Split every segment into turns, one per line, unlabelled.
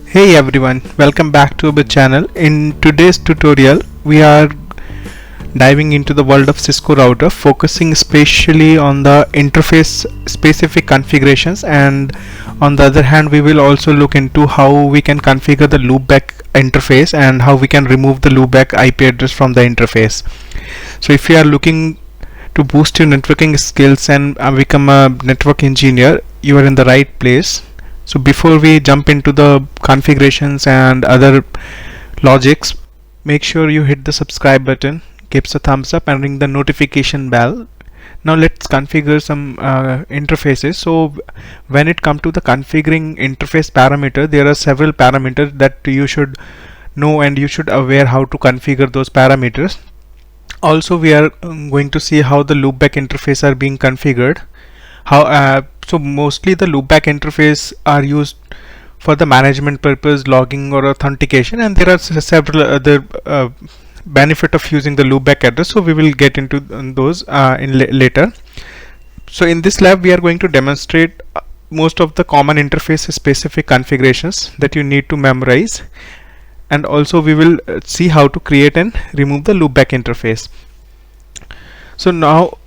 Hey everyone, welcome back to our channel. In today's tutorial, we are diving into the world of Cisco router, focusing especially on the interface specific configurations, and on the other hand we will also look into how we can configure the loopback interface and how we can remove the loopback IP address from the interface. So if you are looking to boost your networking skills and become a network engineer, you are in the right place. So before we jump into the configurations and other logics, make sure you hit the subscribe button, gives a thumbs up and ring the notification bell. Now let's configure some interfaces. So when it comes to the configuring interface parameter, there are several parameters that you should know and you should aware how to configure those parameters. Also we are going to see how the loopback interface are being configured. So mostly the loopback interface are used for the management purpose, logging or authentication, and there are several other benefit of using the loopback address. So we will get into those later. So in this lab we are going to demonstrate most of the common interface specific configurations that you need to memorize, and also we will see how to create and remove the loopback interface. So now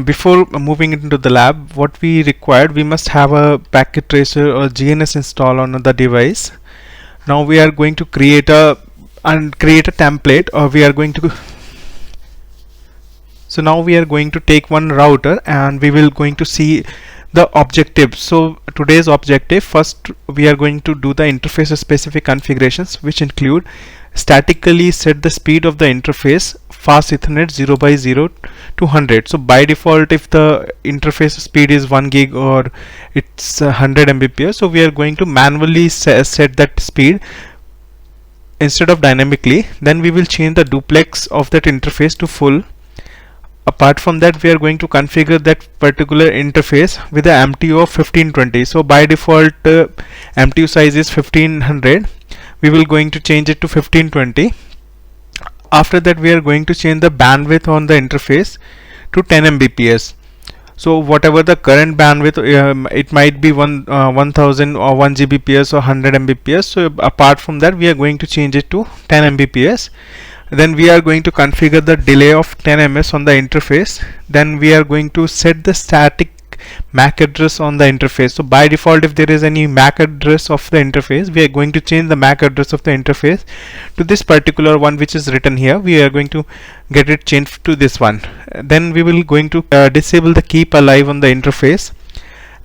before moving into the lab, what we required, we must have a packet tracer or GNS installed on the device. Now we are going to create a template, or we are going to so now we are going to take one router and we will going to see the objectives. So today's objective, first we are going to do the interface specific configurations, which include statically set the speed of the interface fast Ethernet 0x0 to 100. So by default, if the interface speed is 1 gig or it's 100 Mbps, so we are going to manually set that speed instead of dynamically. Then we will change the duplex of that interface to full. Apart from that, we are going to configure that particular interface with the MTU of 1520. So by default MTU size is 1500. We will going to change it to 1520. After that we are going to change the bandwidth on the interface to 10 Mbps. So whatever the current bandwidth, it might be 1000 or 1 Gbps or 100 Mbps. So apart from that we are going to change it to 10 Mbps. Then we are going to configure the delay of 10 ms on the interface. Then we are going to set the static MAC address on the interface. So by default, if there is any MAC address of the interface, we are going to change the MAC address of the interface to this particular one which is written here. We are going to get it changed to this one. Then we will going to disable the keep alive on the interface,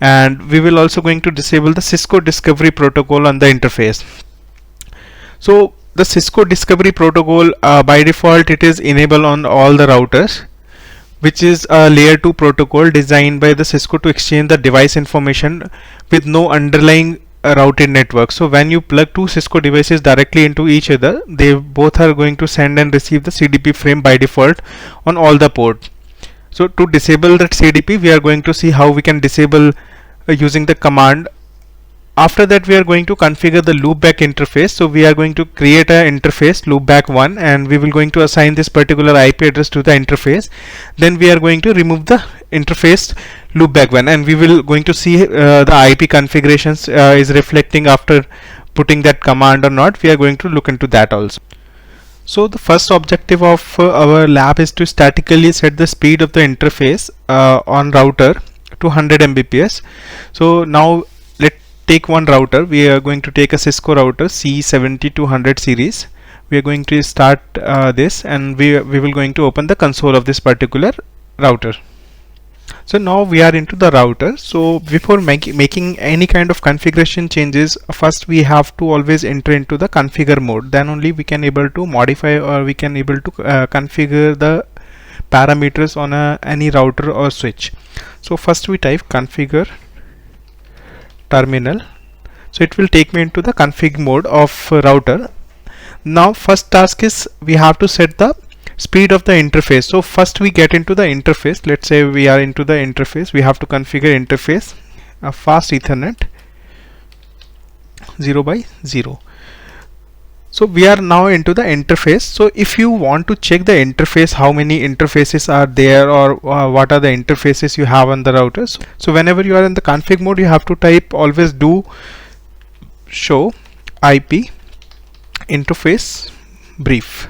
and we will also going to disable the Cisco discovery protocol on the interface. So the Cisco discovery protocol, by default it is enabled on all the routers, which is a layer 2 protocol designed by the Cisco to exchange the device information with no underlying routed network. So when you plug two Cisco devices directly into each other, they both are going to send and receive the CDP frame by default on all the ports. So to disable that CDP, we are going to see how we can disable using the command. After that we are going to configure the loopback interface. So we are going to create an interface loopback1, and we will going to assign this particular IP address to the interface. Then we are going to remove the interface loopback1, and we will going to see the IP configurations is reflecting after putting that command or not. We are going to look into that also. So the first objective of our lab is to statically set the speed of the interface on router to 100 Mbps. So now take one router. We are going to take a Cisco router C7200 series. We are going to start this, and we will going to open the console of this particular router. So now we are into the router. So before making any kind of configuration changes, first we have to always enter into the configure mode. Then only we can able to modify, or we can able to configure the parameters on any router or switch. So first we type configure terminal. So it will take me into the config mode of router. Now first task is we have to set the speed of the interface. So first we get into the interface. Let's say we are into the interface. We have to configure interface fast Ethernet 0x0. So we are now into the interface. So if you want to check the interface, how many interfaces are there, or what are the interfaces you have on the routers. So whenever you are in the config mode, you have to type always do show IP interface brief.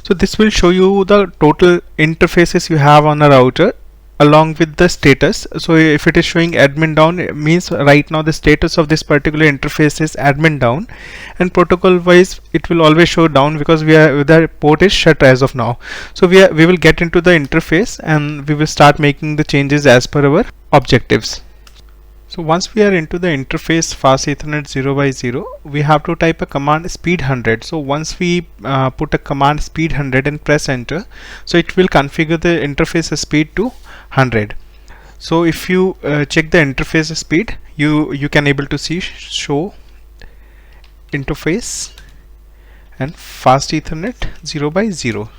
So this will show you the total interfaces you have on a router along with the status. So if it is showing admin down, it means right now the status of this particular interface is admin down, and protocol wise it will always show down because the port is shut as of now. So we will get into the interface and we will start making the changes as per our objectives. So once we are into the interface fast Ethernet 0x0, we have to type a command speed 100. So once we put a command speed 100 and press enter, so it will configure the interface speed to 100. So if you check the interface speed, you can able to see show interface and fast Ethernet 0x0.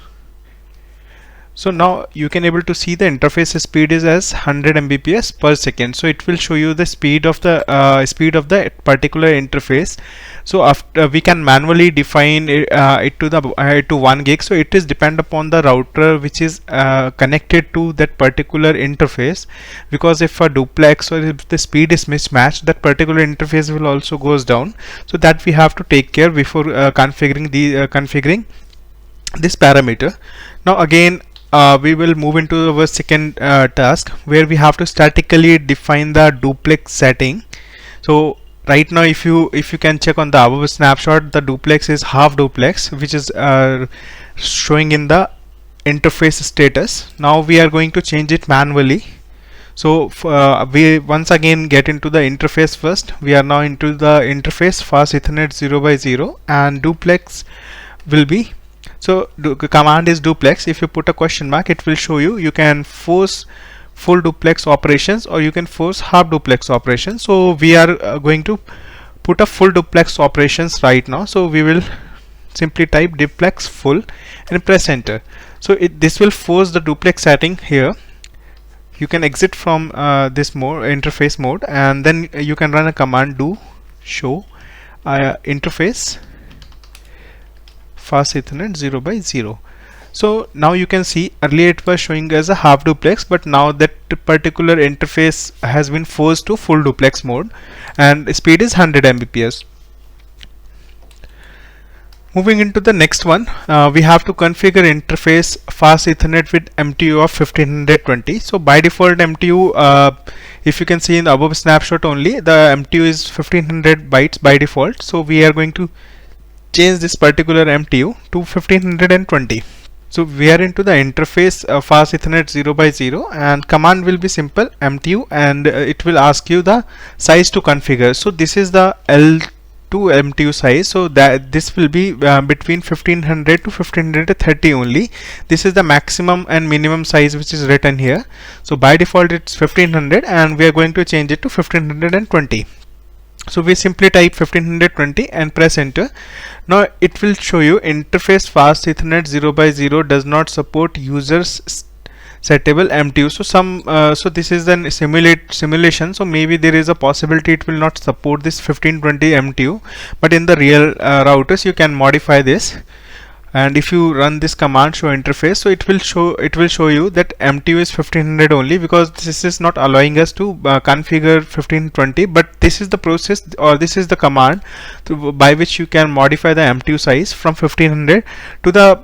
So now you can able to see the interface speed is as 100 Mbps per second. So it will show you the speed of the particular interface. So after we can manually define it to 1 gig. So it is depend upon the router which is connected to that particular interface, because if a duplex or if the speed is mismatched, that particular interface will also goes down. So that we have to take care before configuring this parameter. Now again, we will move into our second task, where we have to statically define the duplex setting. So right now, if you can check on the above snapshot, the duplex is half duplex, which is showing in the interface status. Now we are going to change it manually. So we once again get into the interface first. We are now into the interface fast Ethernet 0x0, and duplex will be, so the command is duplex. If you put a question mark, it will show you can force full duplex operations or you can force half duplex operations. So we are going to put a full duplex operations right now. So we will simply type duplex full and press enter. So this will force the duplex setting here. You can exit from this mode, interface mode, and then you can run a command do show interface fast Ethernet 0x0. So now you can see earlier it was showing as a half duplex, but now that particular interface has been forced to full duplex mode, and speed is 100 Mbps. Moving into the next one, we have to configure interface fast Ethernet with MTU of 1520. So by default MTU, if you can see in the above snapshot only, the MTU is 1500 bytes by default. So we are going to change this particular MTU to 1520. So we are into the interface fast Ethernet 0x0, and command will be simple MTU, and it will ask you the size to configure. So this is the L2 MTU size, so that this will be between 1500 to 1530 only. This is the maximum and minimum size which is written here. So by default it's 1500, and we are going to change it to 1520. So we simply type 1520 and press enter. Now it will show you interface fast Ethernet 0x0 does not support users settable MTU. So so this is an simulation. So maybe there is a possibility it will not support this 1520 MTU, but in the real routers you can modify this. And if you run this command show interface, so it will show you that MTU is 1500 only, because this is not allowing us to configure 1520. But this is the process, or this is the command by which you can modify the MTU size from 1500 to the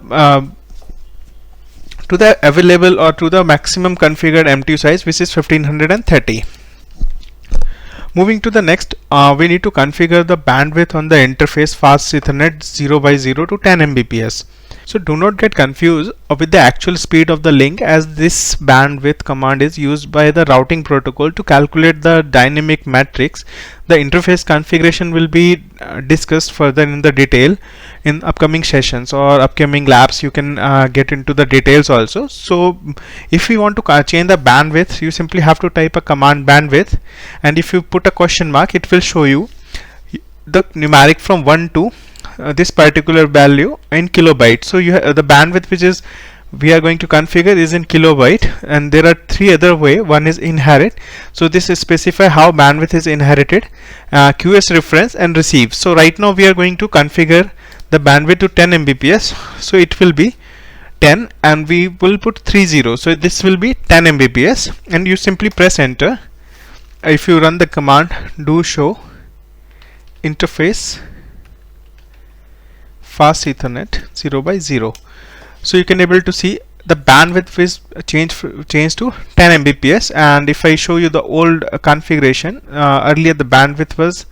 available or to the maximum configured MTU size, which is 1530. Moving to the next, we need to configure the bandwidth on the interface fast Ethernet 0x0 to 10 Mbps. So do not get confused with the actual speed of the link, as this bandwidth command is used by the routing protocol to calculate the dynamic matrix. The interface configuration will be discussed further in the detail in upcoming sessions or upcoming labs. You can get into the details also. So if you want to change the bandwidth, you simply have to type a command bandwidth, and if you put a question mark, it will show you the numeric from 1 to this particular value in kilobytes. So you have the bandwidth which is we are going to configure is in kilobyte, and there are three other way. One is inherit. So this is specify how bandwidth is inherited, QS reference and receive. So right now we are going to configure the bandwidth to 10 Mbps. So it will be 10, and we will put 30. So this will be 10 Mbps, and you simply press enter. If you run the command do show interface fast Ethernet 0 by 0. So you can able to see the bandwidth is changed to 10 Mbps, and if I show you the old configuration, earlier the bandwidth was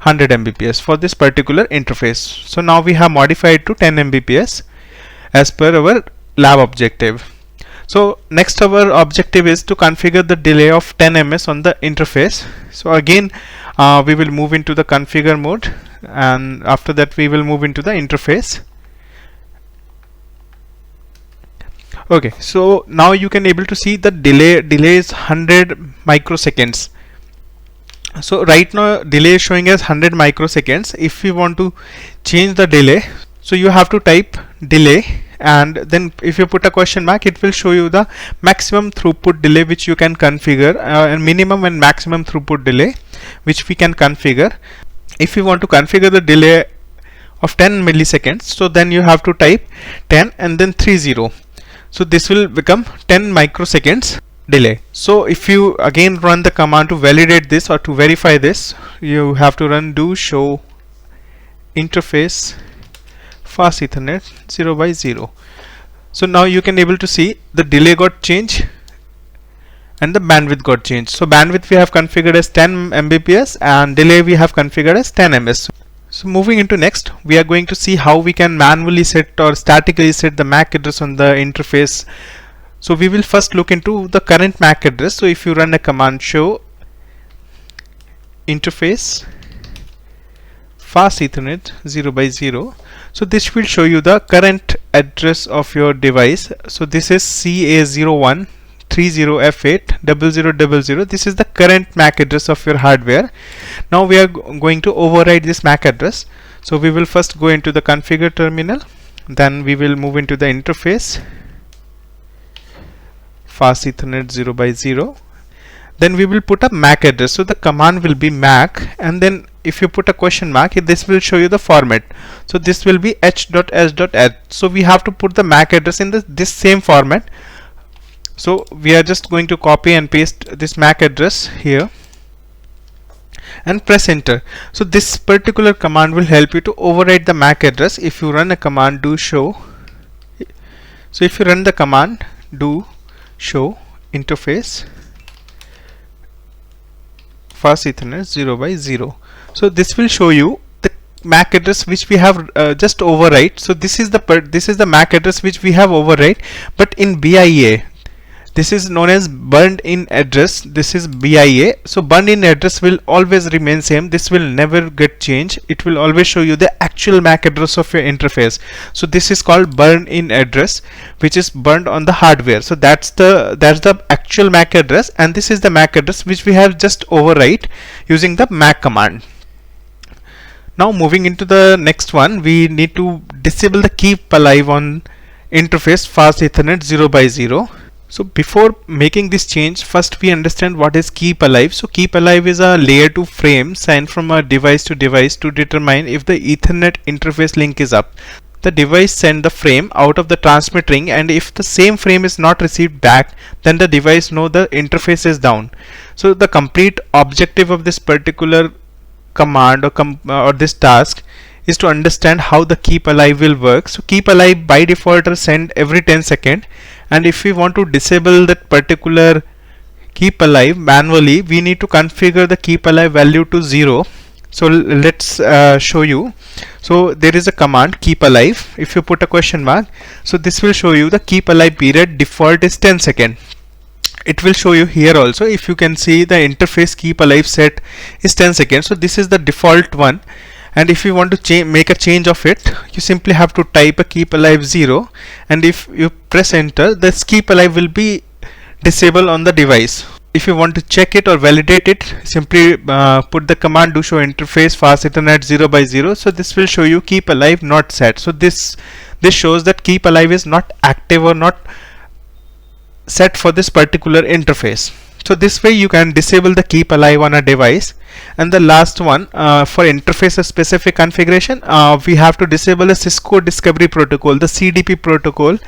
100 Mbps for this particular interface. So now we have modified to 10 Mbps as per our lab objective. So next our objective is to configure the delay of 10 ms on the interface. So again we will move into the configure mode, and after that we will move into the interface. Okay, so now you can able to see the delay is 100 microseconds. So right now delay is showing as 100 microseconds. If we want to change the delay, so you have to type delay, and then if you put a question mark, it will show you the maximum throughput delay which you can configure, and minimum and maximum throughput delay which we can configure. If you want to configure the delay of 10 milliseconds, so then you have to type 10 and then 30. So this will become 10 microseconds delay. So if you again run the command to validate this or to verify this, you have to run do show interface fast Ethernet 0 by 0. So now you can able to see the delay got changed and the bandwidth got changed. So bandwidth we have configured as 10 Mbps and delay we have configured as 10 ms. So moving into next, we are going to see how we can manually set or statically set the MAC address on the interface. So we will first look into the current MAC address. So if you run a command show interface fast Ethernet 0 by 0, so this will show you the current address of your device. So this is CA01 30F8 0000. This is the current MAC address of your hardware. Now we are going to override this MAC address. So we will first go into the configure terminal, then we will move into the interface fast Ethernet 0 by 0. Then we will put a MAC address. So the command will be MAC, and then if you put a question mark, this will show you the format. So this will be h.s.h. So we have to put the MAC address in this same format. So we are just going to copy and paste this MAC address here and press enter. So this particular command will help you to override the MAC address. If you run a command do show, so if you run the command do show interface fast Ethernet 0 by 0, so this will show you the MAC address which we have just overwrite. So this is the MAC address which we have overwrite, but in BIA. This is known as burned in address. This is BIA. So burned in address will always remain same. This will never get changed. It will always show you the actual MAC address of your interface. So this is called burned in address, which is burned on the hardware. So that's the actual MAC address, and this is the MAC address which we have just overwrite using the MAC command. Now moving into the next one, we need to disable the keep alive on interface fast Ethernet 0 by 0. So before making this change, first we understand what is keep alive. So keep alive is a layer 2 frame sent from a device to device to determine if the Ethernet interface link is up. The device sends the frame out of the transmit ring, and if the same frame is not received back, then the device knows the interface is down. So the complete objective of this particular command or this task is to understand how the keep alive will work. So keep alive by default are sent every 10 seconds, and if we want to disable that particular keep alive manually, we need to configure the keep alive value to 0. So let's show you. So there is a command keep alive. If you put a question mark, so this will show you the keep alive period default is 10 seconds. It will show you here also. If you can see, the interface keep alive set is 10 seconds. So this is the default one, and if you want to make a change of it, you simply have to type a keep alive 0, and if you press enter, this keep alive will be disabled on the device. If you want to check it or validate it, simply put the command do show interface fast Ethernet 0 by 0. So this will show you keep alive not set. So this shows that keep alive is not active or not set for this particular interface. So this way you can disable the keep alive on a device. And the last one, for interface specific configuration, we have to disable a Cisco discovery protocol, the CDP protocol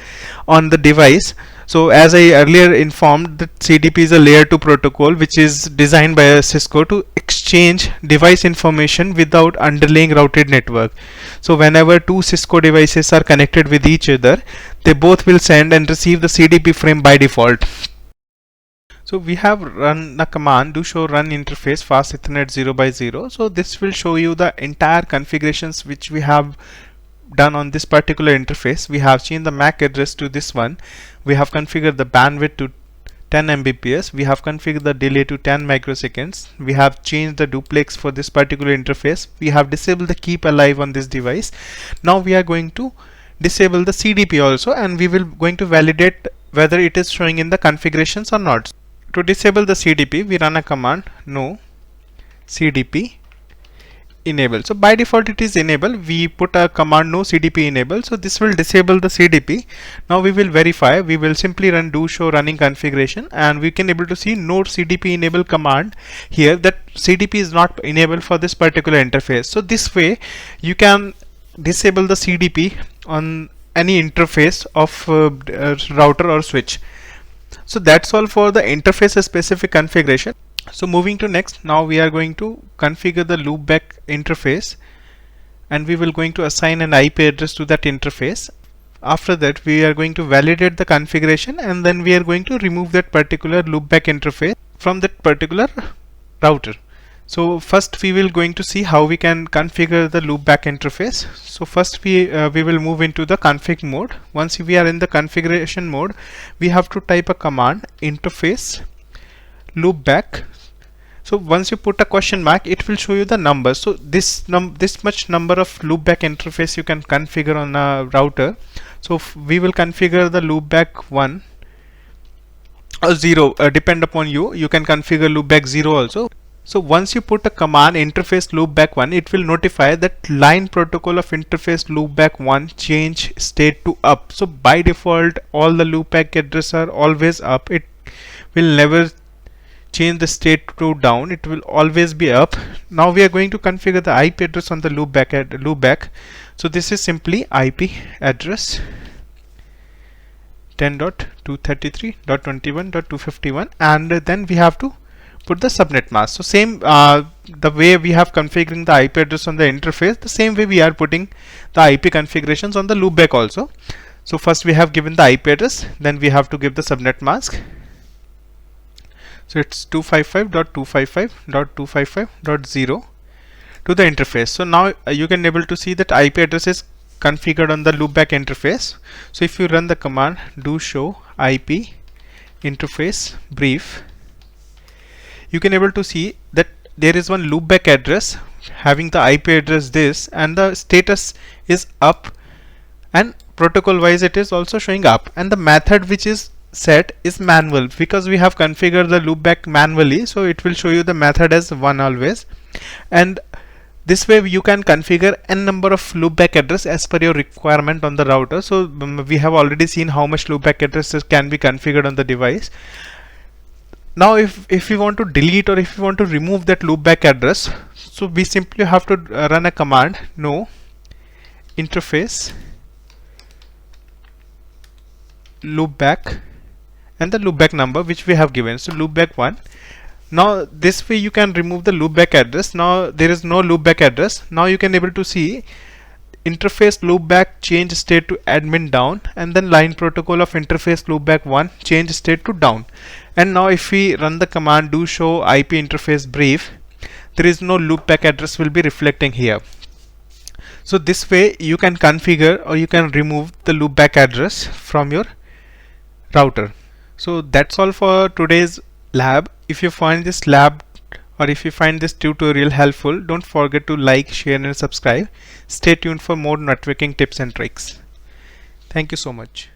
on the device. So as I earlier informed, that CDP is a layer 2 protocol which is designed by Cisco to exchange device information without underlying routed network. So whenever two Cisco devices are connected with each other, they both will send and receive the CDP frame by default. So we have run the command do show run interface fast Ethernet 0x0. So this will show you the entire configurations which we have done on this particular interface. We have changed the MAC address to this one. We have configured the bandwidth to 10 Mbps. We have configured the delay to 10 microseconds. We have changed the duplex for this particular interface. We have disabled the keep alive on this device. Now we are going to disable the CDP also, and we will going to validate whether it is showing in the configurations or not. To disable the CDP, we run a command no CDP enable. So by default it is enable. We put a command no CDP enable, so this will disable the CDP. Now we will verify. We will simply run do show running configuration, and we can able to see no CDP enable command here, that CDP is not enabled for this particular interface. So this way you can disable the CDP on any interface of router or switch. So that's all for the interface specific configuration. So moving to next, now we are going to configure the loopback interface, and we will going to assign an IP address to that interface. After that we are going to validate the configuration, and then we are going to remove that particular loopback interface from that particular router. So first we will going to see how we can configure the loopback interface. So first we will move into the config mode. Once we are in the configuration mode, we have to type a command interface loopback. So once you put a question mark, it will show you the number. So this much number of loopback interface you can configure on a router. So we will configure the loopback 1 or 0, depend upon you. You can configure loopback 0 also. So once you put a command interface loopback 1, it will notify that line protocol of interface loopback 1 change state to up. So by default all the loopback address are always up. It will never change the state to down. It will always be up. Now we are going to configure the IP address on the loopback. So this is simply IP address 10.233.21.251, and then we have to put the subnet mask. So same the way we have configuring the IP address on the interface, the same way we are putting the IP configurations on the loopback also. So first we have given the IP address, then we have to give the subnet mask. So it's 255.255.255.0 to the interface. So now you can able to see that IP address is configured on the loopback interface. So if you run the command do show IP interface brief, you can able to see that there is one loopback address having the IP address this, and the status is up, and protocol wise it is also showing up, and the method which is set is manual because we have configured the loopback manually. So it will show you the method as 1 always, and this way you can configure n number of loopback address as per your requirement on the router. So we have already seen how much loopback addresses can be configured on the device. Now if you want to delete or if you want to remove that loopback address, so we simply have to run a command no interface loopback and the loopback number which we have given, so loopback 1. Now this way you can remove the loopback address. Now there is no loopback address. Now you can able to see interface loopback change state to admin down, and then line protocol of interface loopback 1 change state to down. And now if we run the command do show IP interface brief, there is no loopback address will be reflecting here. So this way you can configure or you can remove the loopback address from your router. So that's all for today's lab. If you find this lab or if you find this tutorial helpful, don't forget to like, share and subscribe. Stay tuned for more networking tips and tricks. Thank you so much.